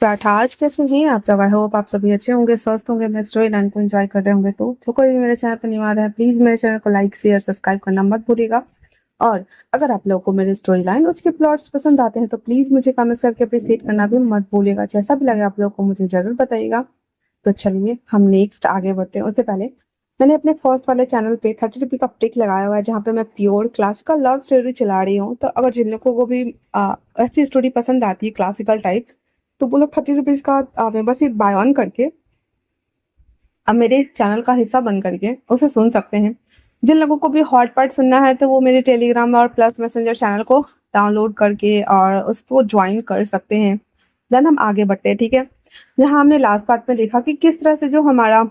आज कैसे हैं आप लोग? आई होप आप सभी अच्छे होंगे, स्वस्थ होंगे, मैं स्टोरी लाइन को एंजॉय कर रहे होंगे। तो जो कोई भी मेरे चैनल पर नहीं आ रहा है, प्लीज मेरे चैनल को लाइक शेयर सब्सक्राइब करना मत भूलिएगा। और अगर आप लोगों को मेरी स्टोरी लाइन उसके प्लॉट्स पसंद आते हैं तो प्लीज मुझे कमेंट्स करके अप्रिशिएट करना भी मत भूलिएगा। जैसा भी लगे आप लोगों को मुझे जरूर बताइएगा। तो चलिए हम नेक्स्ट आगे बढ़ते हैं। उससे पहले मैंने अपने फर्स्ट वाले चैनल पे 30 रुपी का टिक लगाया हुआ है, जहाँ पे मैं प्योर क्लासिकल लव स्टोरी चला रही हूँ। तो अगर जिन लोगों को भी ऐसी स्टोरी पसंद आती है क्लासिकल टाइप्स, तो वो लोग 30 रुपीज का मेंबरशिप बाय ऑन करके अब मेरे चैनल का हिस्सा बन करके उसे सुन सकते हैं। जिन लोगों को भी हॉट पार्ट सुनना है तो वो मेरे टेलीग्राम और प्लस मैसेंजर चैनल को डाउनलोड करके और उसको ज्वाइन कर सकते हैं। देन हम आगे बढ़ते हैं, ठीक है। यहाँ हमने लास्ट पार्ट में देखा कि किस तरह से जो हमारा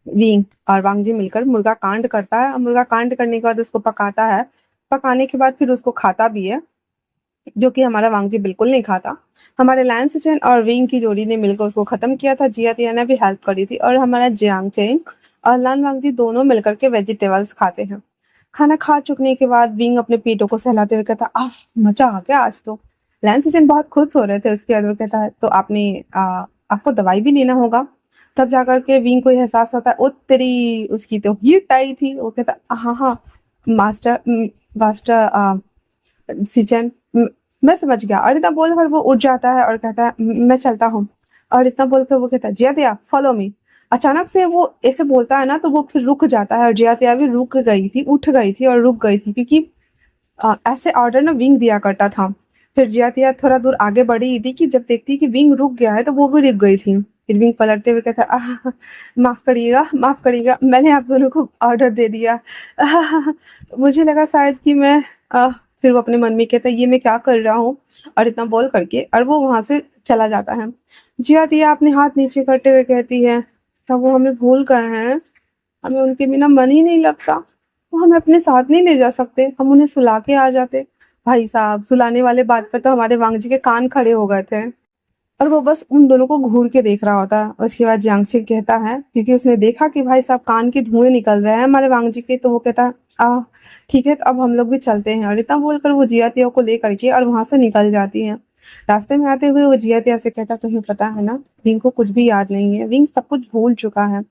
वींग और वांगजी मिलकर मुर्गा कांड करता है और मुर्गा कांड करने के बाद उसको पकाता है। पकाने के बाद फिर उसको खाता भी है, जो कि हमारा वांगजी बिल्कुल नहीं खाता। हमारे लैन सिचन और विंग की जोड़ी ने मिलकर उसको खत्म किया था। जिया तिया ने भी हेल्प करी थी और हमारा जियांग चेंग और लान वांगजी दोनों मिलकर के वेजिटेबल्स खाते हैं। खाना खा चुकने के बाद विंग अपने पेटों को सहलाते हुए कहता, आह मजा आ गया आज तो। लैन सिचन बहुत खुश हो रहे थे। उसके बाद वो कहता है, तो आपको दवाई भी लेना होगा। तब जाकर के विंग को एहसास होता है, ओ तेरी उसकी तो हीट आई थी। वो कहता, हाँ हाँ मास्टर मास्टर सिचन, मैं समझ गया। और इतना बोलकर वो उठ जाता है और कहता है, मैं चलता हूँ। और इतना बोलकर वो कहता है, जिया तिया फॉलो मी। अचानक से वो ऐसे बोलता है ना, तो वो फिर रुक जाता है और जिया तिया भी रुक गई थी, उठ गई थी और रुक गई थी, क्योंकि ऐसे ऑर्डर ना विंग दिया करता था। फिर जिया तिया थोड़ा दूर आगे बढ़ी थी कि जब देखती कि विंग रुक गया है तो वो भी रुक गई थी। फिर विंग पलटते हुए कहता, माफ करिएगा, मैंने आप दोनों को ऑर्डर दे दिया। मुझे लगा शायद कि मैं फिर वो अपने मन में कहता है, ये मैं क्या कर रहा हूँ। और इतना बोल करके और वो वहां से चला जाता है। जिया तिया अपने हाथ नीचे करते हुए कहती है, क्या वो हमें भूल गए हैं? हमें उनके बिना मन ही नहीं लगता। वो हमें अपने साथ नहीं ले जा सकते, हम उन्हें सुला के आ जाते। भाई साहब, सुलाने वाले बात पर तो हमारे वांग जी के कान खड़े हो गए थे और वो बस उन दोनों को घूर के देख रहा होता है। उसके बाद जियांगछिक कहता है, क्योंकि उसने देखा कि भाई साहब कान के धुएं निकल रहे हैं हमारे वांग जी के, तो वो कहता है, ठीक है, तो अब हम लोग भी चलते हैं। और इतना बोलकर वो जिया तिया को ले करके और वहां से निकल जाती है। रास्ते में आते हुए वो जिया तिया से कहता, तुम्हें पता है ना, विंग को कुछ भी याद नहीं है, विंग सब कुछ भूल चुका है,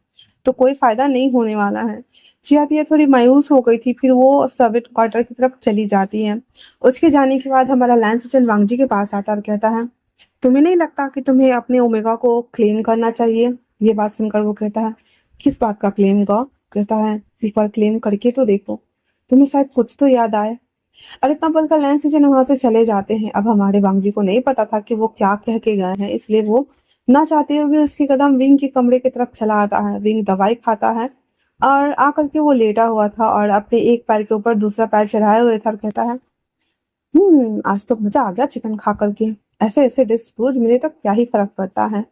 तो कोई फायदा नहीं होने वाला है। जिया तिया थोड़ी मायूस हो गई थी, फिर वो सर्विस क्वार्टर की तरफ चली जाती है। उसके जाने के बाद हमारा लैंसचन वांगजी के पास आता और कहता है, तुम्हें नहीं लगता कि तुम्हें अपने ओमेगा को क्लेम करना चाहिए? ये बात सुनकर वो कहता है, किस बात का क्लेम गॉ? कहता है, एक बार क्लेम करके तो देखो, तुम्हें शायद कुछ तो याद आए। और इतना बोलकर लैंस सिचन वहां से चले जाते हैं। अब हमारे वांगजी को नहीं पता था कि वो क्या कह के गए हैं, इसलिए वो ना चाहते हुए भी उसके कदम विंग के कमरे की तरफ चला आता है। विंग दवाई खाता है और आकर के वो लेटा हुआ था और अपने एक पैर के ऊपर दूसरा पैर चढ़ाए हुए था और कहता है, आज तो मजा आ गया चिकन खा करके। ऐसे ऐसे डिश रोज मिले तो क्या ही फर्क पड़ता है।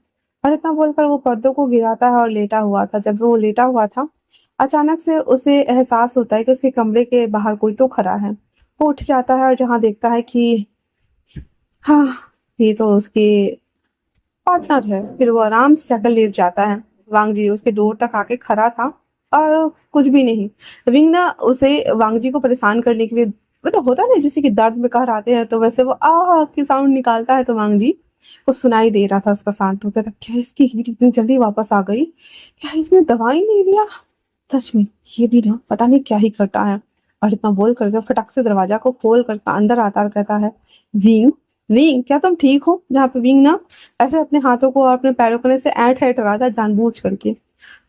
और इतना बोलकर वो पर्दों को गिराता है और लेटा हुआ था। जब वो लेटा हुआ था, अचानक से उसे एहसास होता है कि उसके कमरे के बाहर कोई तो खड़ा है। वो उठ जाता है और जहाँ देखता है कि हाँ, ये तो उसके पार्टनर है। फिर वो आराम से जाकर लेट जाता है। वांग जी उसके डोर तक आके खड़ा था और कुछ भी नहीं। विंग ना उसे वांग जी को परेशान करने के लिए, वो तो होता है ना जैसे कि दर्द में कहराते हैं, तो वैसे वो आ की साउंड निकालता है। तो वांग जी को सुनाई दे रहा था उसका साउंड। तो कहता, क्या इसकी हीट इतनी जल्दी वापस आ गई? क्या इसने दवाई नहीं लिया? सच में ये भी ना पता नहीं क्या ही करता है। और इतना बोल करके फटाक से दरवाजा को खोल कर अंदर आता और कहता है, विंग, विंग क्या तुम ठीक हो? जहाँ पे विंग ना ऐसे अपने हाथों को और अपने पैरों को ऐसे ऐंठ ऐंठ रहा था जानबूझ करके।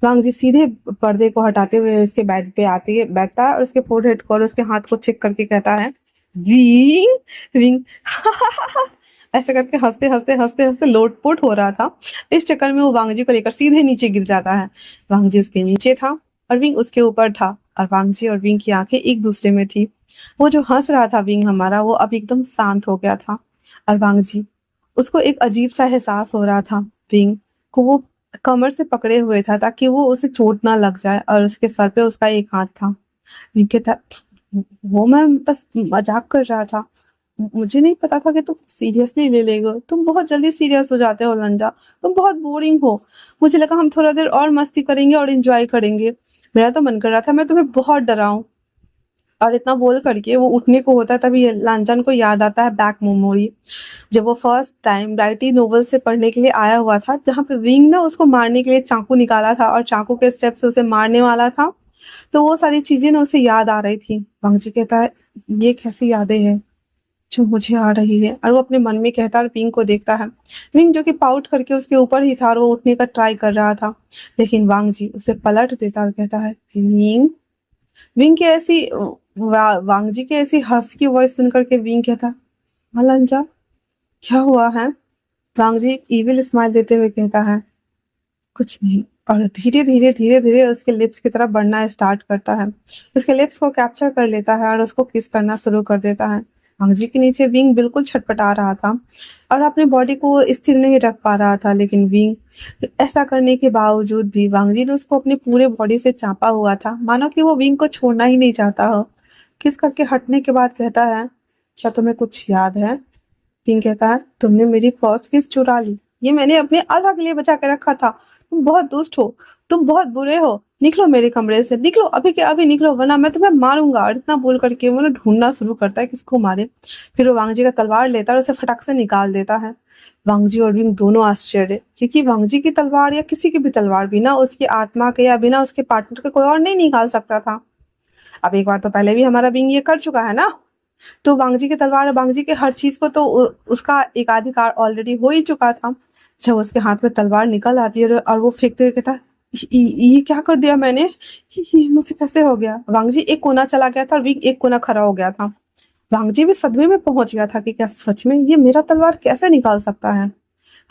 वांग जी सीधे पर्दे को हटाते हुए उसके बेड पे आते है, बैठता है और उसके फोरहेड को और उसके हाथ को चेक करके कहता है, विंग, विंग। ऐसे करके हंसते हंसते हंसते हंसते लोटपोट हो रहा था। इस चक्कर में वो वांग जी को लेकर सीधे नीचे गिर जाता है। वांग जी उसके नीचे था और विंग उसके ऊपर था और वांग जी और विंग की आंखें एक दूसरे में थी। वो जो हंस रहा था विंग हमारा, वो अब एकदम शांत हो गया था। और वांग जी, उसको एक अजीब सा एहसास हो रहा था। विंग को वो कमर से पकड़े हुए था ताकि वो उसे चोट ना लग जाए और उसके सर पे उसका एक हाथ था। विंग कहता, वो मैं बस मजाक कर रहा था, मुझे नहीं पता था कि तुम सीरियसली ले लेगे। तुम बहुत जल्दी सीरियस हो जाते हो लंजा, तुम बहुत बोरिंग हो। मुझे लगा हम थोड़ा देर और मस्ती करेंगे और एंजॉय करेंगे। मेरा तो मन कर रहा था मैं तुम्हें बहुत डराऊं। और इतना बोल करके वो उठने को होता है, तभी लांचन को याद आता है बैक मेमोरी, जब वो फर्स्ट टाइम ब्राइटी नोवेल से पढ़ने के लिए आया हुआ था, जहाँ पे विंग ना उसको मारने के लिए चाकू निकाला था और चाकू के स्टेप से उसे मारने वाला था। तो वो सारी चीजें ना उसे याद आ रही थी। वांगजी कहता है, ये कैसी यादें हैं जो मुझे आ रही है, और वो अपने मन में कहता है और विंग को देखता है। विंग जो कि पाउट करके उसके ऊपर ही था और वो उठने का ट्राई कर रहा था, लेकिन वांगजी उसे पलट देता और कहता है, विंग। विंग की ऐसी वांगजी की ऐसी हंस की वॉइस सुनकर के विंग कहता, हाँ लंजा, क्या हुआ है? वांगजी एक इविल स्माइल देते हुए कहता है, कुछ नहीं। और धीरे धीरे धीरे धीरे उसके लिप्स की तरफ बढ़ना स्टार्ट करता है, उसके लिप्स को कैप्चर कर लेता है और उसको किस करना शुरू कर देता है। वांगजी के नीचे विंग बिल्कुल छटपटा रहा था और अपनी बॉडी को स्थिर नहीं रख पा रहा था, लेकिन विंग ऐसा करने के बावजूद भी वांगजी ने उसको अपने पूरे बॉडी से चापा हुआ था, मानो कि वो विंग को छोड़ना ही नहीं चाहता हो। किस करके हटने के बाद कहता है, क्या तुम्हें कुछ याद है? विंग कहता है, तुमने मेरी फर्स्ट किस चुरा ली, ये मैंने अपने अल्लाह के लिए बचा के रखा था। तुम बहुत दुष्ट हो, तुम बहुत बुरे हो, निकलो मेरे कमरे से, निकलो अभी के अभी निकलो, वरना मैं तुम्हें मारूंगा। और इतना बोल करके वो ना ढूंढना शुरू करता है किसको मारे। फिर वो वांगजी का तलवार लेता है और उसे फटाक से निकाल देता है। वांगजी और विंग दोनों आश्चर्य, क्योंकि वांगजी की तलवार या किसी की भी तलवार बिना उसकी आत्मा के या बिना उसके पार्टनर के कोई और नहीं निकाल सकता था। अब एक बार तो पहले भी हमारा विंग ये कर चुका है ना, तो वांगजी की तलवार और वांगजी के हर चीज को तो उसका एकाधिकार ऑलरेडी हो ही चुका था। जब उसके हाथ में तलवार निकल आती है और वो फेंकते हुए कहता है, ये क्या कर दिया मैंने, ये मुझसे कैसे हो गया? वांगजी एक कोना चला गया था और विंग एक कोना खड़ा हो गया था। वांगजी भी सदमे में पहुंच गया था कि क्या सच में ये मेरा तलवार कैसे निकाल सकता है।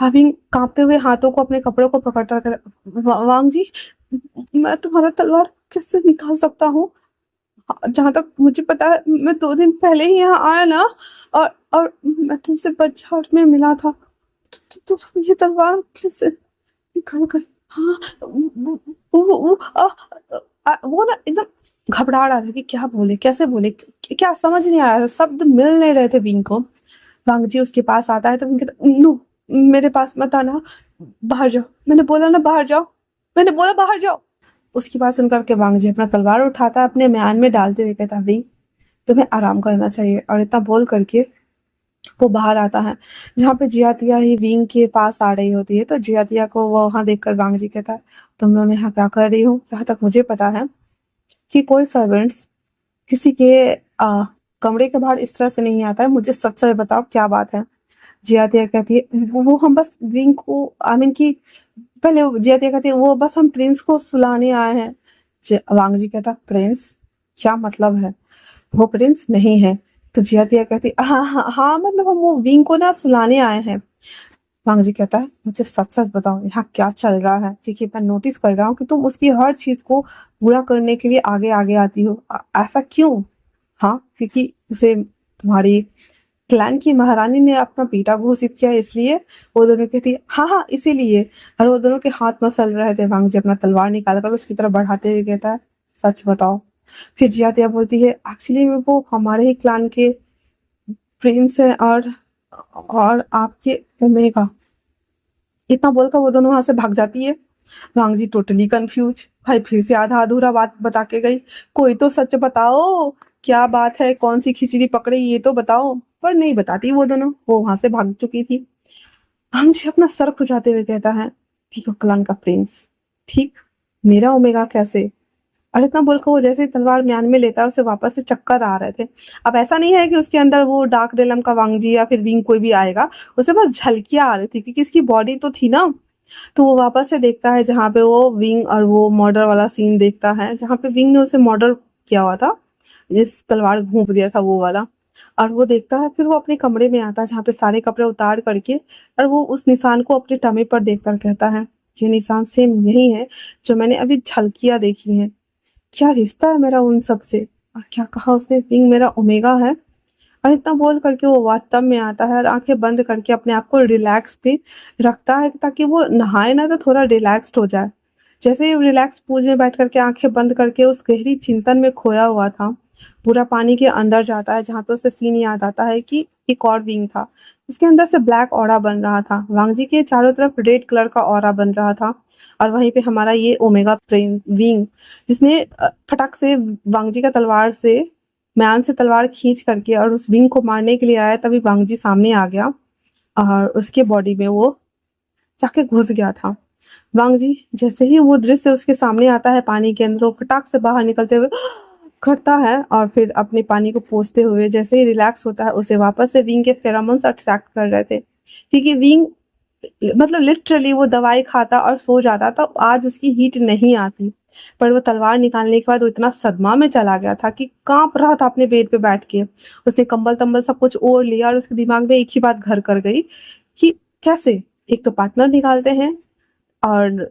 हाँ, विंग कांपते हुए हाथों को अपने कपड़ों को पकड़ता कर, वांगजी, मैं तुम्हारा तलवार कैसे निकाल सकता हूँ? जहां तक मुझे पता है, मैं 2 दिन पहले ही यहाँ आया ना, और मैं तुमसे बचपन में मिला था। तो ये तलवार कैसे निकल गई? हाँ, वो ना एकदम घबरा रहा था कि क्या बोले, कैसे बोले, क्या समझ नहीं आ रहा था, शब्द मिल नहीं रहे थे विंग को। वांगजी उसके पास आता है तो विंग कहता, नो, मेरे पास मत आना, बाहर जाओ, मैंने बोला ना बाहर जाओ, मैंने बोला बाहर जाओ। उसकी बात सुनकर के वांगजी अपना तलवार उठाता है, अपने म्यान में डालते हुए कहता, विंग, तुम्हें आराम करना चाहिए। और इतना बोल करके वो बाहर आता है, जहाँ पे जियातिया ही विंग के पास आ रही होती है। तो जियातिया को वो वहां देखकर वांगजी कहता है, तुम लोग यहाँ क्या कर रही हो? जहाँ तक मुझे पता है कि कोई सर्वेंट्स किसी के कमरे के बाहर इस तरह से नहीं आता है, मुझे सच सच बताओ क्या बात है। जियातिया कहती है, वो हम बस विंग को, आई मीन की, पहले जियातिया कहती है, वो बस हम प्रिंस को सुलाने आए हैं। वांगजी कहता, प्रिंस? क्या मतलब है? वो प्रिंस नहीं है। तो जियातिया कहती, हाँ हाँ हाँ, मतलब हम वो विंग को ना सुलाने आए हैं। वांगजी कहता है, मुझे सच सच बताओ यहाँ क्या चल रहा है, क्योंकि मैं नोटिस कर रहा हूँ कि तुम उसकी हर चीज को पूरा करने के लिए आगे आगे आती हो। ऐसा क्यों? हाँ, क्योंकि उसे तुम्हारी क्लैन की महारानी ने अपना बेटा घोषित किया, इसलिए। वो दोनों कहती है, हाँ हाँ इसीलिए। और वो दोनों के हाथ मसल रहे थे। वांगजी अपना तलवार निकाल कर उसकी तरफ बढ़ाते हुए कहता है, सच बताओ। फिर जियातिया बोलती है, एक्चुअली वो हमारे ही क्लान के प्रिंस है, और आपके ओमेगा। इतना बोलकर वो दोनों वहां से भाग जाती है। वांगजी टोटली कंफ्यूज, भाई फिर से आधा अधूरा बात बता के गई। कोई तो सच बताओ, क्या बात है, कौन सी खिचड़ी पकड़ी, ये तो बताओ। पर नहीं बताती वो दोनों, वो वहां से भाग चुकी थी। वांगजी अपना सर खुजाते हुए कहता है, पीको क्लान का प्रिंस, ठीक, मेरा ओमेगा कैसे? और इतना बोलकर वो जैसे ही तलवार म्यान में लेता है, उसे वापस से चक्कर आ रहे थे। अब ऐसा नहीं है कि उसके अंदर वो डार्क रेलम का वांगजी या फिर विंग कोई भी आएगा, उसे बस झलकियां आ रही थी, क्योंकि इसकी बॉडी तो थी ना। तो वो वापस से देखता है जहाँ पे वो विंग और वो मर्डर वाला सीन देखता है, जहाँ पे विंग ने उसे मर्डर किया हुआ था, जिस तलवार घूंप दिया था वो वाला। और वो देखता है, फिर वो अपने कमरे में आता है, जहाँ पे सारे कपड़े उतार करके, और वो उस निशान को अपने टमी पर देखकर कहता है, ये निशान सेम यही है जो मैंने अभी झलकियां देखी है। क्या रिश्ता है मेरा उन सब से? और क्या कहा उसने, विंग मेरा ओमेगा है? और इतना बोल करके वो बाथटब में आता है और आंखें बंद करके अपने आप को रिलैक्स पे रखता है, ताकि वो नहाए ना तो थोड़ा रिलैक्स्ड हो जाए। जैसे ही रिलैक्स पूज में बैठ करके आंखें बंद करके उस गहरी चिंतन में खोया हुआ था, पूरा पानी के अंदर जाता है, जहाँ पे उसे सीन याद आता है कि एक और विंग था, इसके अंदर से ब्लैक ऑरा बन रहा था, वांगजी के चारों तरफ रेड कलर का ऑरा बन रहा था, और वहीं पे हमारा ये ओमेगा विंग, जिसने फटक से वांगजी का तलवार से म्यान से तलवार खींच करके और उस विंग को मारने के लिए आया, तभी वांग जी सामने आ गया और उसके बॉडी में वो जाके घुस गया था। वांग जी जैसे ही वो दृश्य उसके सामने आता है पानी के अंदर, वो फटाक से बाहर निकलते हुए करता है और फिर अपने पानी को पोंछते हुए जैसे ही रिलैक्स होता है, उसे वापस से विंग के फेरोमोन्स अट्रैक्ट कर रहे थे, क्योंकि विंग मतलब लिटरली वो दवाई खाता और सो जाता था, आज उसकी हीट नहीं आती। पर वो तलवार निकालने के बाद वो इतना सदमा में चला गया था कि काँप रहा था अपने बेड पे बैठ के। उसने कंबल-तंबल सब कुछ ओढ़ लिया और उसके दिमाग में एक ही बात घर कर गई कि कैसे? एक तो पार्टनर निकालते हैं और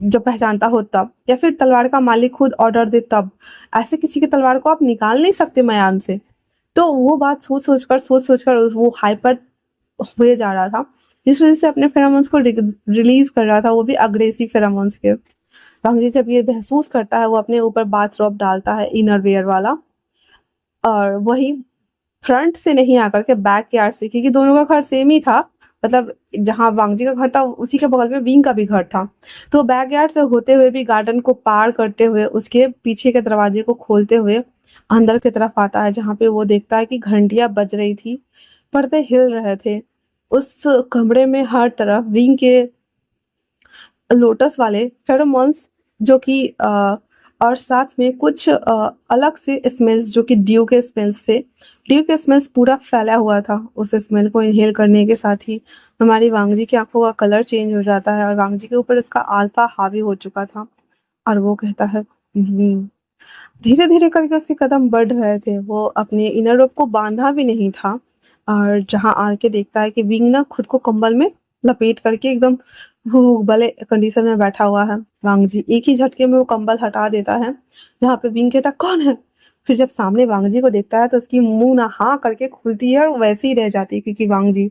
जब पहचानता हो तब, या फिर तलवार का मालिक खुद ऑर्डर दे तब। ऐसे किसी की तलवार को आप निकाल नहीं सकते मयान से। तो वो बात सोच-सोच कर वो हाइपर हुए जा रहा था, जिस वज़ह से अपने फेरोमोन्स को रिलीज़ कर रहा था, वो भी अग्रेसिव फेरोमोन्स के। वांग जी जब ये महसूस करता है, वो अपने ऊपर बाथरोब डालता है इनर वियर वाला, और वही फ्रंट से नहीं आकर के बैक यार्ड से, क्योंकि दोनों का घर सेम ही था। मतलब जहाँ वांग जी का घर था उसी के बगल में विंग का भी घर था। तो बैक यार्ड से होते हुए भी गार्डन को पार करते हुए उसके पीछे के दरवाजे को खोलते हुए अंदर की तरफ आता है, जहाँ पे वो देखता है कि घंटियाँ बज रही थी, पर्दे हिल रहे थे। उस कमरे में हर तरफ विंग के लोटस वाले फेरोमोन्स जो कि और साथ में कुछ अलग से स्मेल्स जो कि ड्यू के स्मेल्स थे। ड्यू के स्मेल्स पूरा फैला हुआ था। उस स्मेल को इन्हेल करने के साथ ही हमारी वांग जी की आँखों का कलर चेंज हो जाता है और वांग जी के ऊपर इसका अल्फा हावी हो चुका था और वो कहता है धीरे-धीरे करके उसके कदम बढ़ रहे थे। वो अपने इनर रोप को बाँधा भी नहीं था और जहाँ आके देखता है कि विंग ना खुद को कंबल में लपेट करके एकदम भूख भले कंडीशन में बैठा हुआ है। वांग जी एक ही झटके में वो कंबल हटा देता है, जहाँ पे विंग कहता है कौन है? फिर जब सामने वांग जी को देखता है तो उसकी मुँह ना हाँ करके खुलती है और वैसे ही रह जाती है, क्योंकि वांग जी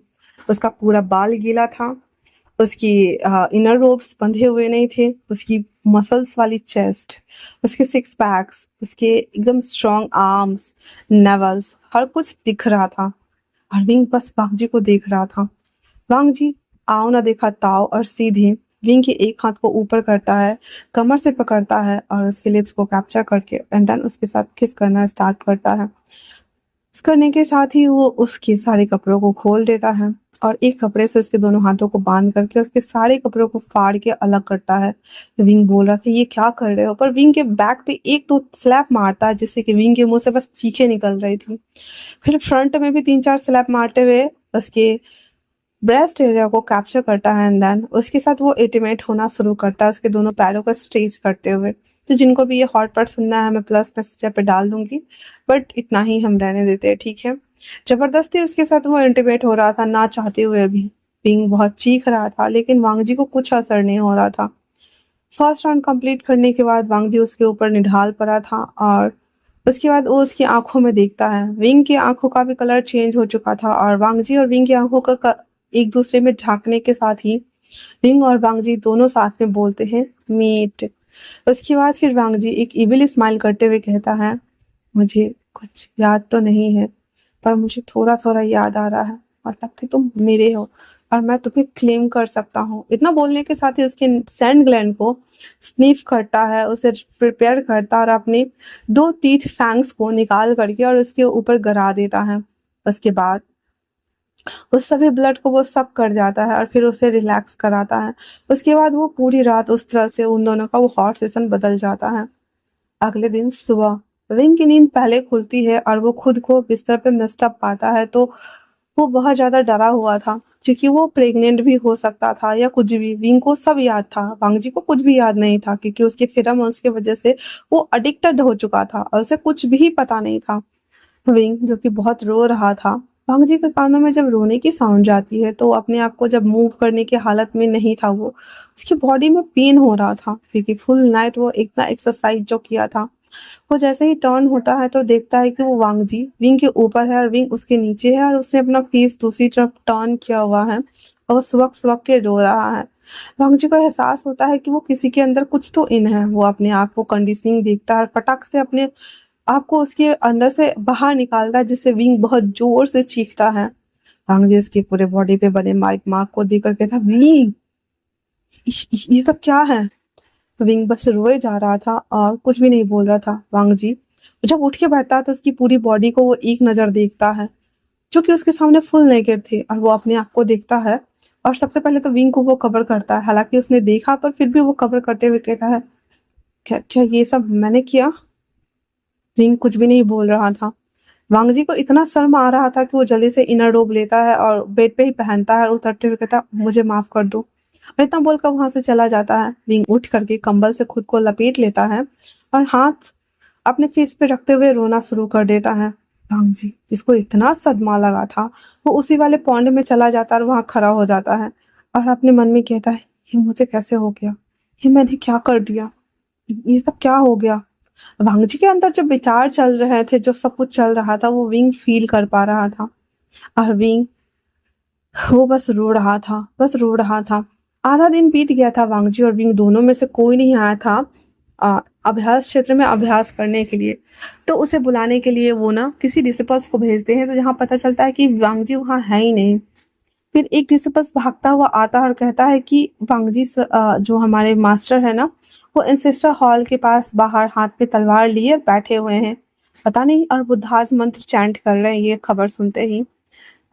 उसका पूरा बाल गीला था, उसकी इनर रोप्स बंधे हुए नहीं थे, उसकी मसल्स वाली चेस्ट, उसके सिक्स पैक्स, उसके एकदम स्ट्रॉन्ग आर्म्स, नेवल्स, हर कुछ दिख रहा था और विंग बस वांग जी को देख रहा था। वांग जी आओ ना देखा ताओ और सीधे विंग के एक हाथ को ऊपर करता है, कमर से पकड़ता है और उसके लिप्स को कैप्चर करके एंड देन उसके साथ किस करना स्टार्ट करता है। किस करने के साथ ही वो उसके सारे कपड़ों को खोल देता है और एक कपड़े से उसके दोनों हाथों को बांध करके उसके सारे कपड़ों को फाड़ के अलग करता है। विंग बोल रहा था ये क्या कर रहे हो, पर विंग के बैक पे एक तो स्लैप मारता है जिससे कि विंग के मुंह से बस चीखें निकल रही थी। फिर फ्रंट में भी 3-4 स्लैप मारते हुए उसके ब्रेस्ट एरिया को कैप्चर करता है एंड देन उसके साथ वो इंटीमेट होना शुरू करता है उसके दोनों पैरों को स्ट्रेच करते हुए। तो जिनको भी ये हॉट पार्ट सुनना है मैं प्लस मैसेज पे डाल दूंगी, बट इतना ही हम रहने देते हैं, ठीक है। जबरदस्ती उसके साथ वो इंटीमेट हो रहा था ना चाहते हुए भी। पिंग बहुत चीख रहा था लेकिन वांग जी को कुछ असर नहीं हो रहा था। फर्स्ट राउंड कंप्लीट करने के बाद वांग जी उसके ऊपर निढाल पड़ा था और उसके बाद वो उसकी आंखों में देखता है। विंग की आंखों का भी कलर चेंज हो चुका था और वांग जी और विंग की आंखों का एक दूसरे में झांकने के साथ ही विंग और वांग जी दोनों साथ में बोलते हैं मीट। उसके बाद फिर वांग जी एक इविल स्माइल करते हुए कहता है मुझे कुछ याद तो नहीं है, पर मुझे थोड़ा थोड़ा याद आ रहा है, मतलब कि तुम मेरे हो और मैं तुम्हें क्लेम कर सकता हूँ। इतना बोलने के साथ ही उसके सैंड ग्लैंड को स्निफ करता है, उसे प्रिपेयर करता है और अपने 2 टीथ फैंग्स को निकाल करके और उसके ऊपर गिरा देता है। उसके बाद उस सभी ब्लड को वो सक कर जाता है और फिर उसे रिलैक्स कराता है। उसके बाद वो पूरी रात उस तरह से उन दोनों का वो हॉट सेशन बदल जाता है। अगले दिन सुबह विंग की नींद पहले खुलती है और वो खुद को बिस्तर पे मिस्ड अप पाता है, तो वो बहुत ज़्यादा डरा हुआ था क्योंकि वो प्रेग्नेंट भी हो सकता था या कुछ भी। विंग को सब याद था, वांग जी को कुछ भी याद नहीं था क्योंकि उसके फेरोमोन्स की वजह से वो एडिक्टेड हो चुका था और उसे कुछ भी पता नहीं था। विंग जो कि बहुत रो रहा था, वांग जी के कानों में जब रोने की साउंड जाती है तो वो अपने आप को जब मूव करने की हालत में नहीं था। वो उसकी बॉडी में पेन हो रहा था क्योंकि फुल नाइट वो इतना एक्सरसाइज जो किया था। वो जैसे ही टर्न होता है तो देखता है कि वो वांग जी विंग के ऊपर है और विंग उसके नीचे है और उसने अपना फेस दूसरी तरफ टर्न किया हुआ है और वो सुबह सुबह के रो रहा है। वांग जी को एहसास होता है कि वो किसी के अंदर कुछ तो इन है। वो अपने आप को कंडीशनिंग देखता है और फटाक से अपने आप को उसके अंदर से बाहर निकालता है, जिससे विंग बहुत जोर से चीखता है। वांग जी उसकी पूरे बॉडी पे बने माइक मार्क को देख कर कहता विंग ये सब क्या है। विंग बस रोए जा रहा था और कुछ भी नहीं बोल रहा था। वांग जी जब उठ के बैठता है तो उसकी पूरी बॉडी को वो एक नज़र देखता है, जो कि उसके सामने फुल नेकेड थी, और वो अपने आप को देखता है। और सबसे पहले तो विंग को वो कवर करता है, हालाँकि उसने देखा पर फिर भी वो कवर करते हुए कहता है, "क्या क्या ये सब मैंने किया?" विंग कुछ भी नहीं बोल रहा था। वांग जी को इतना शर्म आ रहा था कि वो जल्दी से इनर रोब लेता है और बेड पे ही पहनता है और उतरते हुए कहता है, "मुझे माफ़ कर दो।" और इतना बोलकर वहाँ से चला जाता है। विंग उठ करके कंबल से खुद को लपेट लेता है और हाथ अपने फेस पे रखते हुए रोना शुरू कर देता है। वांग जी, जिसको इतना सदमा लगा था, वो उसी वाले पॉन्ड में चला जाता है और वहाँ खड़ा हो जाता है और अपने मन में कहता है, "ये मुझे कैसे हो गया? ये मैंने क्या कर दिया? ये सब क्या हो गया?" वांग जी के अंदर जो विचार चल रहे थे, जो सब कुछ चल रहा था, वो विंग फ़ील कर पा रहा था। और विंग वो बस रो रहा था, बस रो रहा था। आधा दिन बीत गया था, वांग जी और विंग दोनों में से कोई नहीं आया था अभ्यास क्षेत्र में अभ्यास करने के लिए। तो उसे बुलाने के लिए वो ना किसी डिसिपल्स को भेजते हैं, तो जहाँ पता चलता है कि वांग जी वहाँ है ही नहीं। फिर एक डिसिपल्स भागता हुआ आता है और कहता है कि वांग जी जो हमारे मास्टर है ना, वो एंसेस्टर हॉल के पास बाहर हाथ पे तलवार लिए बैठे हुए हैं। पता नहीं, और बुद्धाज मंत्र चैंट कर रहे हैं। ये खबर सुनते ही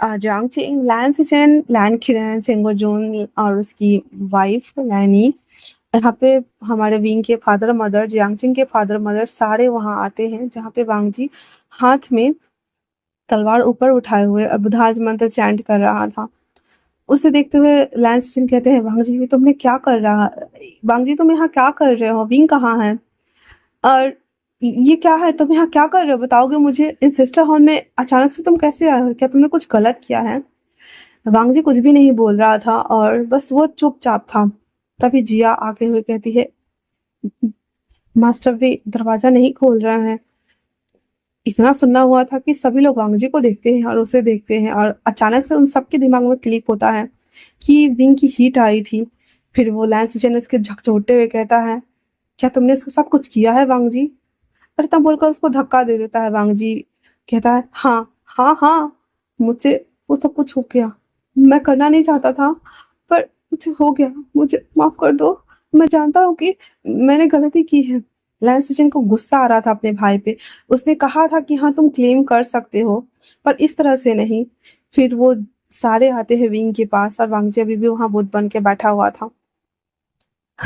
जांग चिंग, लैन सिचेन, लैन खिरेन, चेंगोजून और उसकी वाइफ लैनी, यहाँ पे हमारे विंग के फादर मदर, जियांगचिंग के फादर मदर सारे वहाँ आते हैं, जहाँ पे वांग जी हाथ में तलवार ऊपर उठाए हुए और बुद्धाज मंत्र चैंट कर रहा था। उसे देखते हुए लैंस जिन कहते हैं, "वांग जी, तुमने क्या कर रहा वांग जी, तुम यहाँ क्या कर रहे हो? विंग कहाँ है? और ये क्या है? तुम यहाँ क्या कर रहे हो? बताओगे मुझे? इन सिस्टर हॉल में अचानक से तुम कैसे आए हो? क्या तुमने कुछ गलत किया है?" वांग जी कुछ भी नहीं बोल रहा था और बस वो चुपचाप था। तभी जिया आते हुए कहती है, "मास्टर वे दरवाज़ा नहीं खोल रहे हैं।" इतना सुना हुआ था कि सभी लोग वांग जी को देखते हैं और उसे देखते हैं, और अचानक से उन सबके दिमाग में क्लिक होता है कि विंग की हीट आई थी। फिर वो लैंस जेन उसके झकझोरते हुए कहता है, "क्या तुमने इसके साथ कुछ किया है वांग जी?" और इतना बोलकर उसको धक्का दे देता है। वांग जी कहता है, "हाँ, हाँ, हाँ, मुझसे वो सब कुछ हो गया। मैं करना नहीं चाहता था, पर मुझसे हो गया। मुझे माफ़ कर दो। मैं जानता हूँ कि मैंने गलती की है।" लैंस जिन को गुस्सा आ रहा था अपने भाई पे। उसने कहा था कि हाँ, तुम क्लेम कर सकते हो, पर इस तरह से नहीं। फिर वो सारे आते हैं विंग के पास और वांग जी अभी भी वहाँ बुत बन के बैठा हुआ था।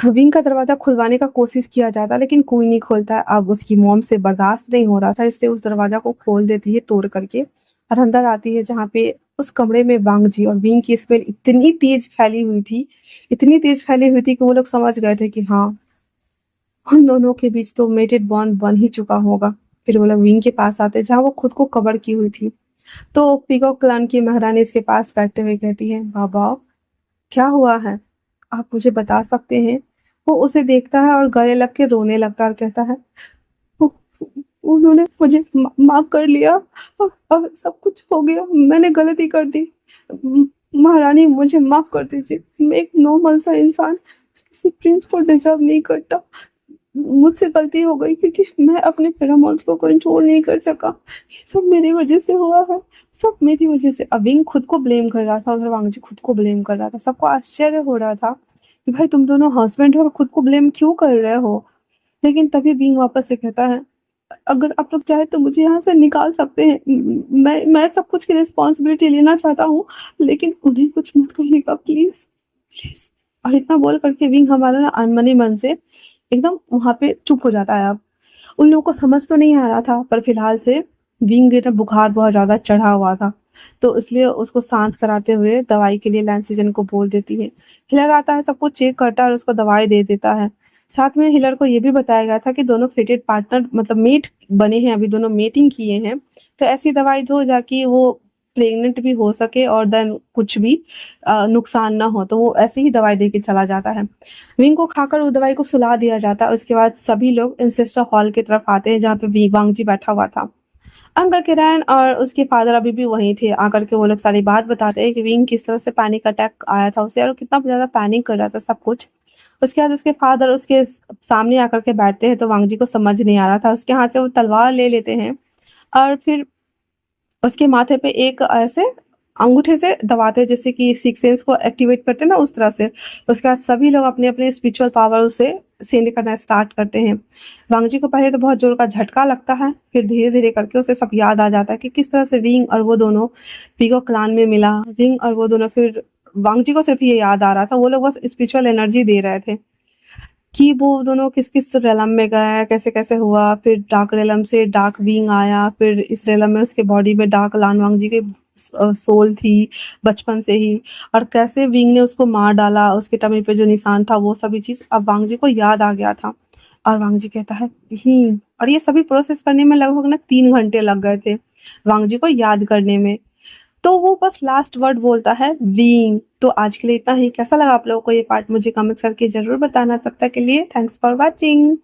विंग का दरवाज़ा खुलवाने का कोशिश किया जाता, लेकिन कोई नहीं खोलता। अब उसकी मॉम से बर्दाश्त नहीं हो रहा था, इसलिए उस दरवाज़ा को खोल देती है तोड़ करके और अंदर आती है, जहाँ पे उस कमरे में वांग जी और विंग की स्मेल इतनी तेज़ फैली हुई थी, इतनी तेज़ फैली हुई थी कि वो लोग समझ गए थे कि हाँ, उन दोनों के बीच तो मेटेड बॉन्ड बन ही चुका होगा। फिर वो लोग विंग के पास आते हैं, जहाँ वो खुद को कवर की हुई थी। तो पीकॉक क्लान की महारानी इसके पास बैठते हुए कहती है, "बाबा, क्या हुआ है? आप मुझे बता सकते हैं?" वो उसे देखता है और गले लग के रोने लगता है और कहता है, "उ उन्होंने मुझे माफ़ कर लिया, अब सब कुछ हो गया। मैंने गलती कर दी। महारानी, मुझे माफ़ कर दीजिए। मैं एक नॉर्मल सा इंसान किसी प्रिंस को डिज़र्व नहीं करता। मुझसे गलती हो गई क्योंकि मैं अपने फेरोमोन्स को कंट्रोल नहीं कर सका। ये सब मेरी वज़ह से हुआ है, सब मेरी वज़ह से।" अविंग खुद को ब्लेम कर रहा था, उधर वांग जी खुद को ब्लेम कर रहा था। सबको आश्चर्य हो रहा था कि भाई तुम दोनों हस्बैंड हो और खुद को ब्लेम क्यों कर रहे हो? लेकिन तभी विंग वापस से कहता है, "अगर आप लोग चाहें तो मुझे यहाँ से निकाल सकते हैं। मैं सब कुछ की रिस्पॉन्सिबिलिटी लेना चाहता हूँ, लेकिन उन्हें कुछ मत कहिएगा प्लीज़, प्लीज़।" और इतना बोल कर के विंग हमारा ना अनमनी मन से एकदम वहाँ पे चुप हो जाता है अब। उन लोगों को समझ तो नहीं आ रहा था, पर फिलहाल से विंग का बुखार बहुत ज़्यादा चढ़ा हुआ था, तो इसलिए उसको शांत कराते हुए दवाई के लिए लैंसिजन को बोल देती है। हिलर आता है, सब कुछ चेक करता है और उसको दवाई दे देता है। साथ में हिलर को ये भी बताया गया था कि दोनों फेटेड पार्टनर मतलब मेट बने हैं, अभी दोनों मेटिंग किए हैं, तो ऐसी दवाई दो जाकि वो प्रेग्नेंट भी हो सके और देन कुछ भी नुकसान ना हो, तो वो ऐसे ही दवाई दे के चला जाता है। विंग को खाकर उस दवाई को सुला दिया जाता है। उसके बाद सभी लोग इंसेस्टर हॉल की तरफ आते हैं, जहाँ पे वांग जी बैठा हुआ था। अंकल किरण और उसके फादर अभी भी वहीं थे। आकर के वो लोग सारी बात बताते हैं कि विंग किस तरह से पैनिक अटैक आया था उसे और कितना ज़्यादा पैनिक कर रहा था सब कुछ। उसके बाद उसके फादर उसके सामने आकर के बैठते हैं, तो वांग जी को समझ नहीं आ रहा था। उसके हाथ से वो तलवार ले लेते हैं और फिर उसके माथे पे एक ऐसे अंगूठे से दबाते हैं, जैसे कि सिक्स सेंस को एक्टिवेट करते हैं ना उस तरह से। उसके बाद सभी लोग अपने-अपने स्पिरिचुअल पावर से सेंड करना स्टार्ट करते हैं। वांग जी को पहले तो बहुत ज़ोर का झटका लगता है, फिर धीरे-धीरे करके उसे सब याद आ जाता है कि किस तरह से विंग और वो दोनों पीगो क्लान में मिला। विंग और वो दोनों फिर वांग जी को सिर्फ़ ये याद आ रहा था, वो लोग बस स्पिरिचुअल एनर्जी दे रहे थे कि वो दोनों किस-किस रेलम में गए, कैसे-कैसे हुआ, फिर डार्क रेलम से डार्क बीइंग आया, फिर इस रेलम में उसके बॉडी में डार्क लानवांग जी की सोल थी बचपन से ही, और कैसे विंग ने उसको मार डाला, उसके टमी पे जो निशान था वो सभी चीज़ अब वांग जी को याद आ गया था। और वांग जी कहता है और ये सभी प्रोसेस करने में लगभग ना 3 घंटे लग गए थे, वांग जी को याद करने में। तो वो बस लास्ट वर्ड बोलता है बीइंग। तो आज के लिए इतना ही। कैसा लगा आप लोगों को ये पार्ट मुझे कमेंट्स करके ज़रूर बताना। तब तक के लिए थैंक्स फॉर वॉचिंग।